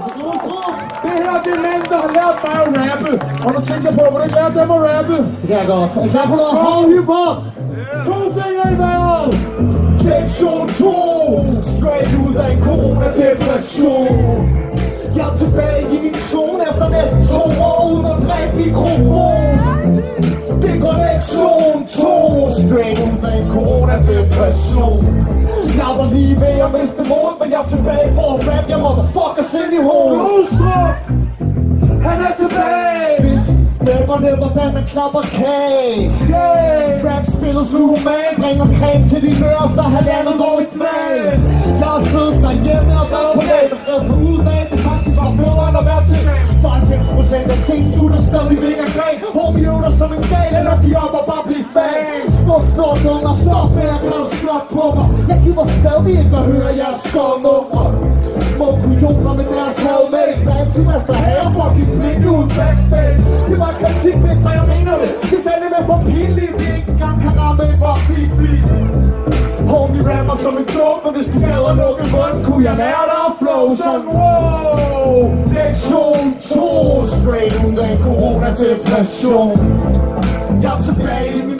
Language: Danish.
Det her, det er manden, der har lært mig at rappe. Og nu tænker jeg på, hvordan jeg lærte dem at rappe. Det kan jeg godt. Er I klar på noget hård hiphop? 2 fingre i vejret. Lektion 2. Straight ud af en corona-depression. Jeg er tilbage i min zone efter næsten 2 år uden at dræbe mikrofon. Det går lektion 2. Straight ud af en corona-depression. Jeg var lige ved at miste mod, men jeg er tilbage for at rap. Jeg motherfuckers ind i hovedet. Glostrup, han er tilbage. Hvemmerne, hvordan man klapper kage. Rap-spillets ludoman bringer creme til dine ører efter 1,5 år i dval. Jeg har siddet derhjemme og været på net og skrevet på uddagen. Det faktisk var federe at være til. For 90% af sindssygt er stadig vinger gren. Homie øvner som en gal, eller giv op og bare blive fan. Små snort unger, stop med at gøre snot på mig. Jeg giver stadig ikke at høre jeres skårnummer. Små kujoner med deres hadmæs, der altid er så herrefucking blikke ud backstage. Det var kritik, så jeg mener det. Det fælder med for pinligt, vi ikke engang kan ramme en for beat. Homie rapper som en joke, men hvis du gad at lukke munden, kunne jeg lære dig at flow sådan. Wow, lektion 2, straight ud af en corona-depression. Jeg er tilbage i min